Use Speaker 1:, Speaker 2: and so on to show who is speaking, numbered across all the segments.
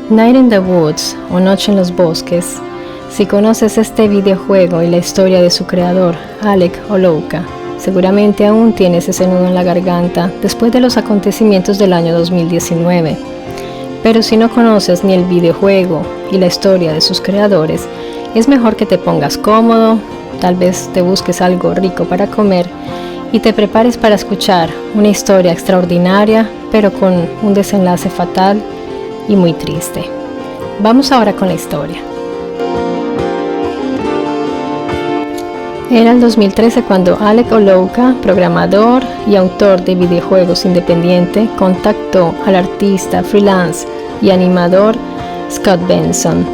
Speaker 1: Night in the Woods o Noche en los Bosques. Si conoces este videojuego y la historia de su creador, Alec Olouka, seguramente aún tienes ese nudo en la garganta después de los acontecimientos del año 2019. Pero si no conoces ni el videojuego y la historia de sus creadores, es mejor que te pongas cómodo, tal vez te busques algo rico para comer y te prepares para escuchar una historia extraordinaria, pero con un desenlace fatal y muy triste. Vamos ahora con la historia. Era el 2013 cuando Alec Olouka, programador y autor de videojuegos independiente, contactó al artista freelance y animador Scott Benson.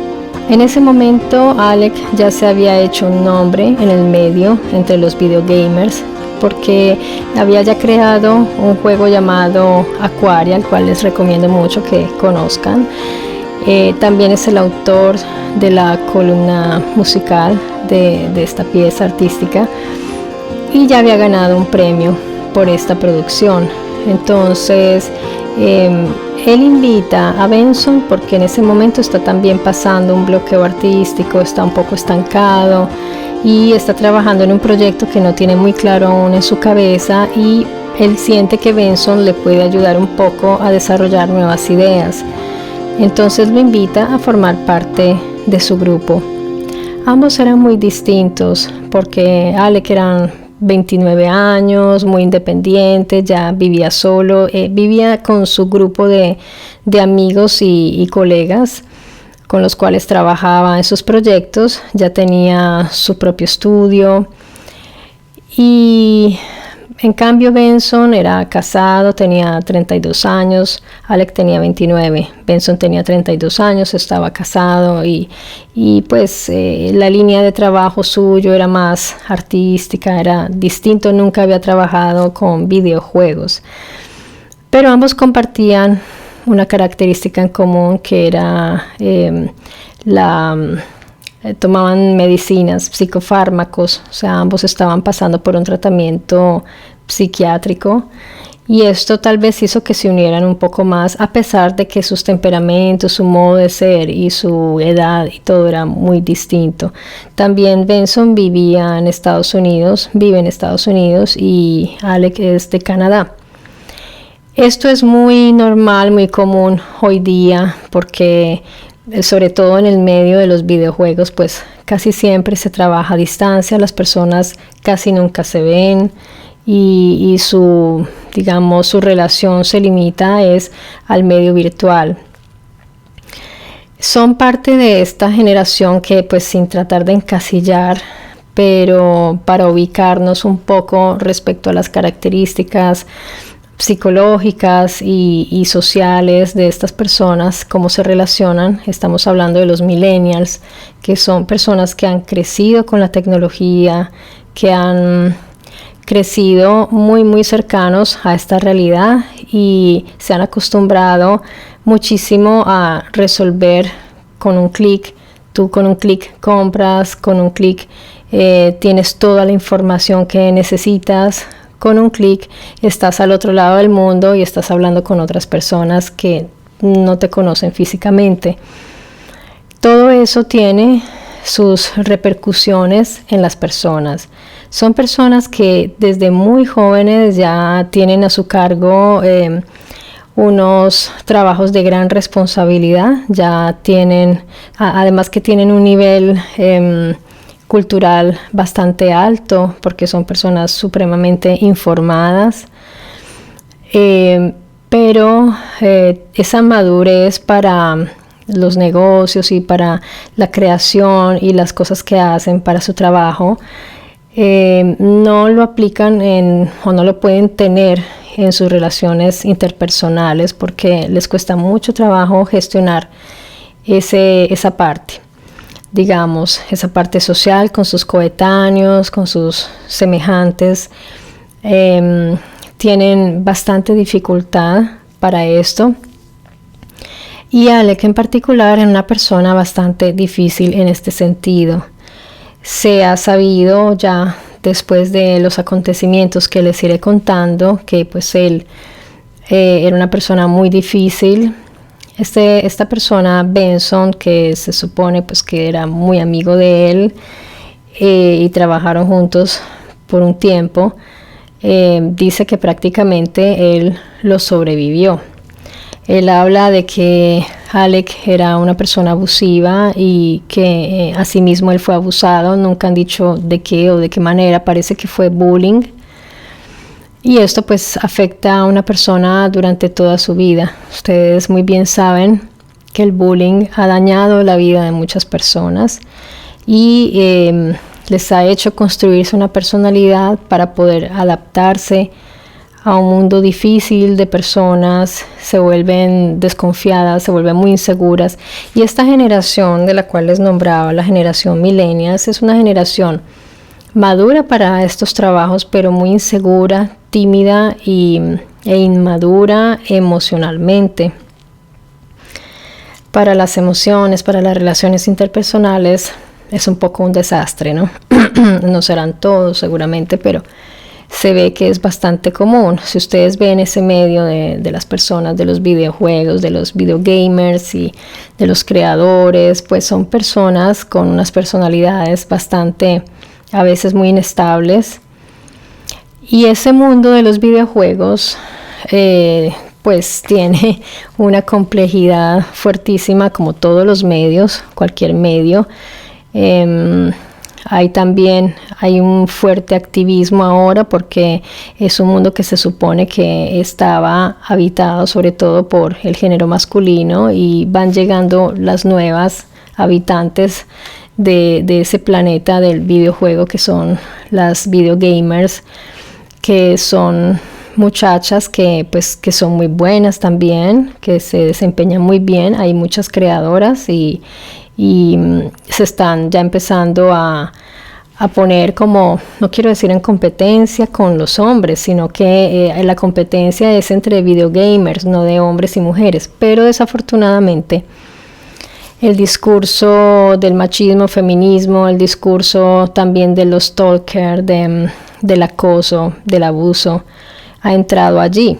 Speaker 1: En ese momento, Alec ya se había hecho un nombre en el medio entre los videogamers porque había ya creado un juego llamado Aquaria, el cual les recomiendo mucho que conozcan. También es el autor de la columna musical de esta pieza artística y ya había ganado un premio por esta producción. Entonces él invita a Benson porque en ese momento está también pasando un bloqueo artístico, está un poco estancado y está trabajando en un proyecto que no tiene muy claro aún en su cabeza, y él siente que Benson le puede ayudar un poco a desarrollar nuevas ideas. Entonces lo invita a formar parte de su grupo. Ambos eran muy distintos porque Alec eran 29 años, muy independiente, ya vivía solo, vivía con su grupo de amigos y colegas con los cuales trabajaba en sus proyectos, ya tenía su propio estudio. Y en cambio Benson era casado, tenía 32 años, Alec tenía 29, Benson tenía 32 años, estaba casado y pues la línea de trabajo suyo era más artística, era distinto, nunca había trabajado con videojuegos. Pero ambos compartían una característica en común que era tomaban medicinas, psicofármacos, o sea, ambos estaban pasando por un tratamiento psiquiátrico, y esto tal vez hizo que se unieran un poco más, a pesar de que sus temperamentos, su modo de ser y su edad y todo era muy distinto. También Benson vive en Estados Unidos y Alec es de Canadá. Esto es muy normal, muy común hoy día porque sobre todo en el medio de los videojuegos, pues casi siempre se trabaja a distancia, las personas casi nunca se ven y su relación se limita al medio virtual. Son parte de esta generación que, pues sin tratar de encasillar, pero para ubicarnos un poco respecto a las características psicológicas y sociales de estas personas, cómo se relacionan. Estamos hablando de los millennials, que son personas que han crecido con la tecnología, que han crecido muy muy cercanos a esta realidad y se han acostumbrado muchísimo a resolver con un clic. Tú con un clic compras, con un clic tienes toda la información que necesitas. Con un clic estás al otro lado del mundo y estás hablando con otras personas que no te conocen físicamente. Todo eso tiene sus repercusiones en las personas. Son personas que desde muy jóvenes ya tienen a su cargo unos trabajos de gran responsabilidad, ya tienen, además que tienen un nivel cultural bastante alto porque son personas supremamente informadas, pero esa madurez para los negocios y para la creación y las cosas que hacen para su trabajo no lo aplican o no lo pueden tener en sus relaciones interpersonales porque les cuesta mucho trabajo gestionar esa parte. Digamos, esa parte social con sus coetáneos, con sus semejantes, tienen bastante dificultad para esto. Y Alec en particular es una persona bastante difícil en este sentido. Se ha sabido ya después de los acontecimientos que les iré contando que pues él era una persona muy difícil, esta persona, Benson, que se supone pues que era muy amigo de él y trabajaron juntos por un tiempo, dice que prácticamente él lo sobrevivió. Él habla de que Alec era una persona abusiva y que asimismo él fue abusado. Nunca han dicho de qué o de qué manera, parece que fue bullying. Y esto pues afecta a una persona durante toda su vida. Ustedes muy bien saben que el bullying ha dañado la vida de muchas personas y les ha hecho construirse una personalidad para poder adaptarse a un mundo difícil de personas, se vuelven desconfiadas, se vuelven muy inseguras. Y esta generación de la cual les nombraba, la generación millennials, es una generación madura para estos trabajos, pero muy insegura, tímida e inmadura emocionalmente. Para las emociones, para las relaciones interpersonales, es un poco un desastre, ¿no? No serán todos seguramente, pero se ve que es bastante común. Si ustedes ven ese medio de las personas, de los videojuegos, de los videogamers y de los creadores, pues son personas con unas personalidades bastante, a veces muy inestables. Y ese mundo de los videojuegos pues tiene una complejidad fuertísima, como todos los medios, cualquier medio. Hay un fuerte activismo ahora porque es un mundo que se supone que estaba habitado sobre todo por el género masculino y van llegando las nuevas habitantes de ese planeta del videojuego, que son las videogamers, que son muchachas que son muy buenas también, que se desempeñan muy bien. Hay muchas creadoras y se están ya empezando a poner como, no quiero decir en competencia con los hombres, sino que la competencia es entre videogamers, no de hombres y mujeres. Pero desafortunadamente el discurso del machismo, feminismo, el discurso también de los stalkers, del acoso, del abuso, ha entrado allí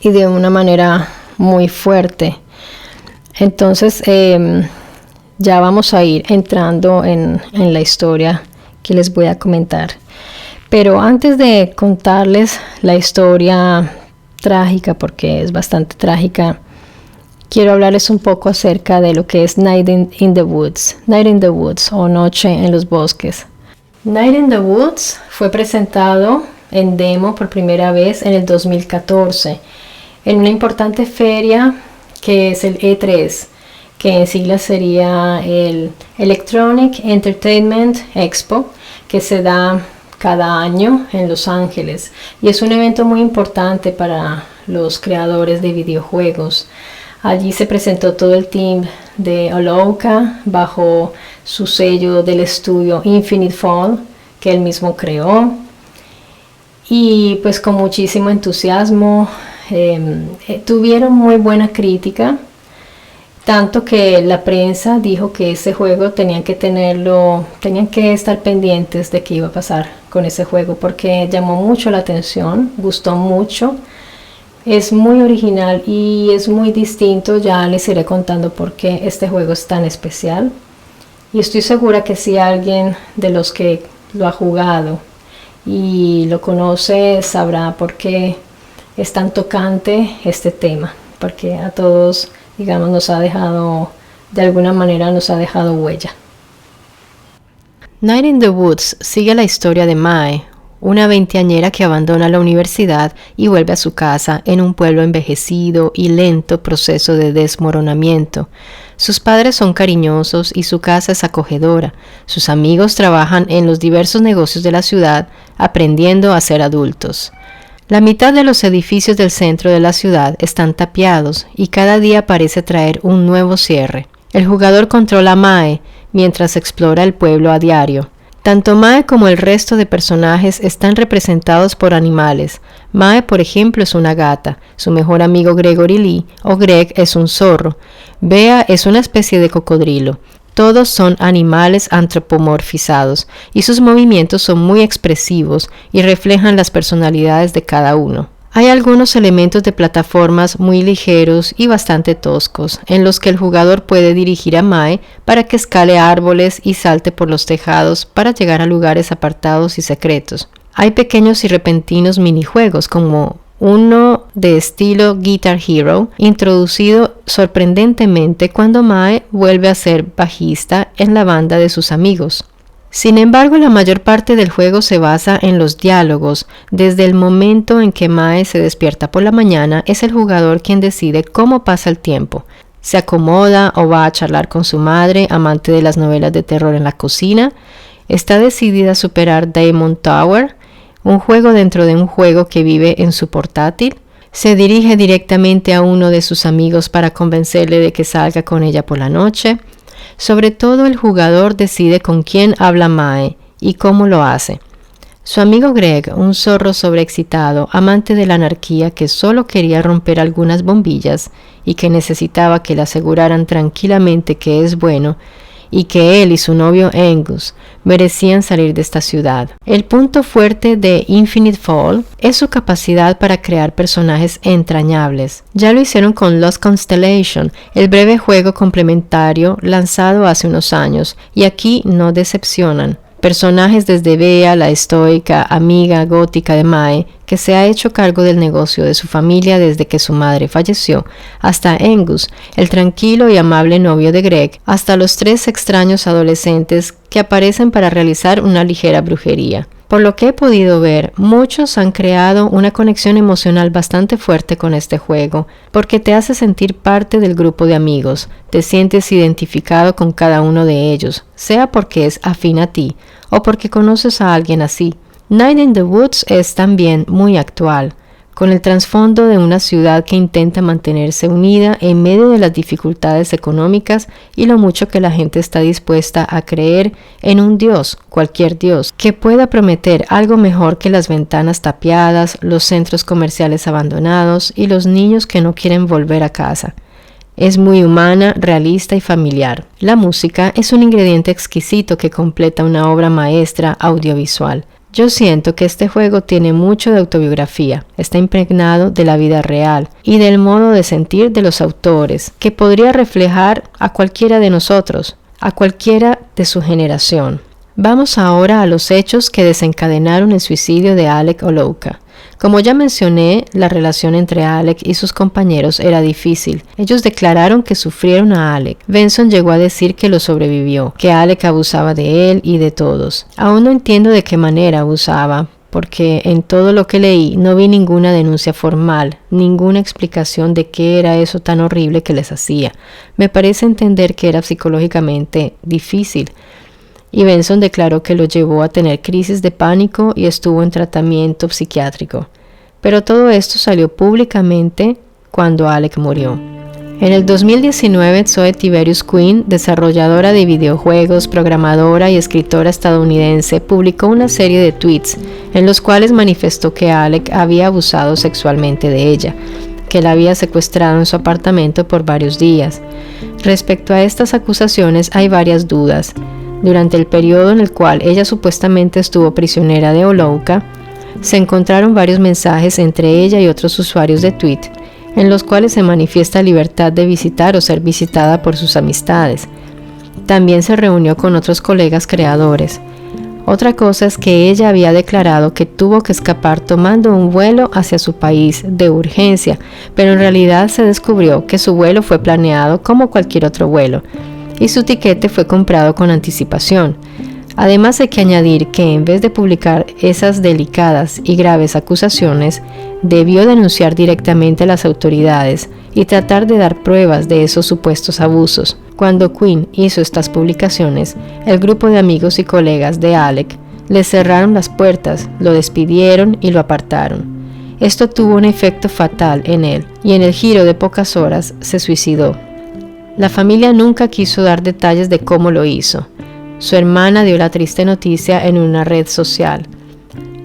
Speaker 1: y de una manera muy fuerte. Entonces ya vamos a ir entrando en la historia que les voy a comentar. Pero antes de contarles la historia trágica, porque es bastante trágica, quiero hablarles un poco acerca de lo que es Night in the Woods. Night in the Woods o Noche en los Bosques. Night in the Woods fue presentado en demo por primera vez en el 2014 en una importante feria que es el E3, que en siglas sería el Electronic Entertainment Expo, que se da cada año en Los Ángeles y es un evento muy importante para los creadores de videojuegos. Allí se presentó todo el team de Allouka bajo su sello del estudio Infinite Fall, que él mismo creó, y pues con muchísimo entusiasmo. Tuvieron muy buena crítica, tanto que la prensa dijo que ese juego tenían que estar pendientes de qué iba a pasar con ese juego, porque llamó mucho la atención, gustó mucho, es muy original y es muy distinto. Ya les iré contando por qué este juego es tan especial, y estoy segura que si alguien de los que lo ha jugado y lo conoce sabrá por qué es tan tocante este tema, porque a todos, digamos, nos ha dejado huella.
Speaker 2: Night in the Woods sigue la historia de Mae, una veinteañera que abandona la universidad y vuelve a su casa en un pueblo envejecido y lento proceso de desmoronamiento. Sus padres son cariñosos y su casa es acogedora. Sus amigos trabajan en los diversos negocios de la ciudad, aprendiendo a ser adultos. La mitad de los edificios del centro de la ciudad están tapiados y cada día parece traer un nuevo cierre. El jugador controla a Mae mientras explora el pueblo a diario. Tanto Mae como el resto de personajes están representados por animales. Mae, por ejemplo, es una gata, su mejor amigo Gregory Lee, o Greg, es un zorro, Bea es una especie de cocodrilo. Todos son animales antropomorfizados y sus movimientos son muy expresivos y reflejan las personalidades de cada uno. Hay algunos elementos de plataformas muy ligeros y bastante toscos, en los que el jugador puede dirigir a Mae para que escale árboles y salte por los tejados para llegar a lugares apartados y secretos. Hay pequeños y repentinos minijuegos como uno de estilo Guitar Hero, introducido sorprendentemente cuando Mae vuelve a ser bajista en la banda de sus amigos. Sin embargo, la mayor parte del juego se basa en los diálogos. Desde el momento en que Mae se despierta por la mañana, es el jugador quien decide cómo pasa el tiempo. Se acomoda o va a charlar con su madre, amante de las novelas de terror en la cocina. Está decidida a superar Demon Tower, un juego dentro de un juego que vive en su portátil. Se dirige directamente a uno de sus amigos para convencerle de que salga con ella por la noche. Sobre todo, el jugador decide con quién habla Mae y cómo lo hace. Su amigo Greg, un zorro sobreexcitado, amante de la anarquía que solo quería romper algunas bombillas y que necesitaba que le aseguraran tranquilamente que es bueno y que él y su novio Angus merecían salir de esta ciudad. El punto fuerte de Infinite Fall es su capacidad para crear personajes entrañables. Ya lo hicieron con Lost Constellation, el breve juego complementario lanzado hace unos años, y aquí no decepcionan. Personajes desde Bea, la estoica amiga gótica de Mae, que se ha hecho cargo del negocio de su familia desde que su madre falleció, hasta Angus, el tranquilo y amable novio de Greg, hasta los 3 extraños adolescentes que aparecen para realizar una ligera brujería. Por lo que he podido ver, muchos han creado una conexión emocional bastante fuerte con este juego, porque te hace sentir parte del grupo de amigos, te sientes identificado con cada uno de ellos, sea porque es afín a ti o porque conoces a alguien así. Night in the Woods es también muy actual, con el trasfondo de una ciudad que intenta mantenerse unida en medio de las dificultades económicas y lo mucho que la gente está dispuesta a creer en un dios, cualquier dios, que pueda prometer algo mejor que las ventanas tapiadas, los centros comerciales abandonados y los niños que no quieren volver a casa. Es muy humana, realista y familiar. La música es un ingrediente exquisito que completa una obra maestra audiovisual. Yo siento que este juego tiene mucho de autobiografía, está impregnado de la vida real y del modo de sentir de los autores, que podría reflejar a cualquiera de nosotros, a cualquiera de su generación. Vamos ahora a los hechos que desencadenaron el suicidio de Alec Olouka. Como ya mencioné, la relación entre Alec y sus compañeros era difícil. Ellos declararon que sufrieron a Alec. Benson llegó a decir que lo sobrevivió, que Alec abusaba de él y de todos. Aún no entiendo de qué manera abusaba, porque en todo lo que leí no vi ninguna denuncia formal, ninguna explicación de qué era eso tan horrible que les hacía. Me parece entender que era psicológicamente difícil. Y Benson declaró que lo llevó a tener crisis de pánico y estuvo en tratamiento psiquiátrico. Pero todo esto salió públicamente cuando Alec murió. En el 2019, Zoe Tiberius Quinn, desarrolladora de videojuegos, programadora y escritora estadounidense, publicó una serie de tweets en los cuales manifestó que Alec había abusado sexualmente de ella, que la había secuestrado en su apartamento por varios días. Respecto a estas acusaciones hay varias dudas. Durante el periodo en el cual ella supuestamente estuvo prisionera de Olouka, se encontraron varios mensajes entre ella y otros usuarios de Twitter, en los cuales se manifiesta libertad de visitar o ser visitada por sus amistades. También se reunió con otros colegas creadores. Otra cosa es que ella había declarado que tuvo que escapar tomando un vuelo hacia su país de urgencia, pero en realidad se descubrió que su vuelo fue planeado como cualquier otro vuelo, y su tiquete fue comprado con anticipación. Además hay que añadir que en vez de publicar esas delicadas y graves acusaciones, debió denunciar directamente a las autoridades y tratar de dar pruebas de esos supuestos abusos. Cuando Quinn hizo estas publicaciones, el grupo de amigos y colegas de Alec le cerraron las puertas, lo despidieron y lo apartaron. Esto tuvo un efecto fatal en él y en el giro de pocas horas se suicidó. La familia nunca quiso dar detalles de cómo lo hizo. Su hermana dio la triste noticia en una red social.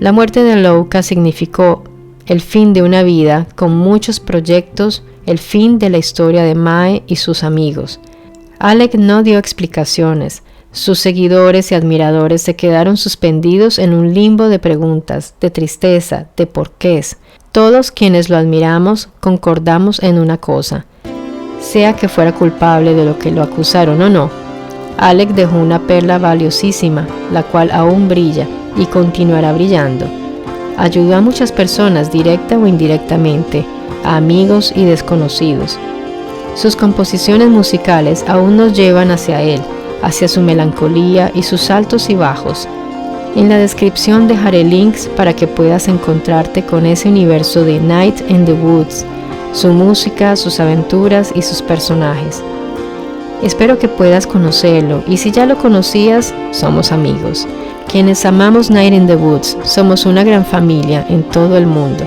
Speaker 2: La muerte de Olouka significó el fin de una vida con muchos proyectos, el fin de la historia de Mae y sus amigos. Alec no dio explicaciones. Sus seguidores y admiradores se quedaron suspendidos en un limbo de preguntas, de tristeza, de porqués. Todos quienes lo admiramos concordamos en una cosa, sea que fuera culpable de lo que lo acusaron o no. Alec dejó una perla valiosísima, la cual aún brilla y continuará brillando. Ayudó a muchas personas directa o indirectamente, a amigos y desconocidos. Sus composiciones musicales aún nos llevan hacia él, hacia su melancolía y sus altos y bajos. En la descripción dejaré links para que puedas encontrarte con ese universo de Night in the Woods, su música, sus aventuras y sus personajes. Espero que puedas conocerlo y si ya lo conocías, somos amigos. Quienes amamos Night in the Woods somos una gran familia en todo el mundo.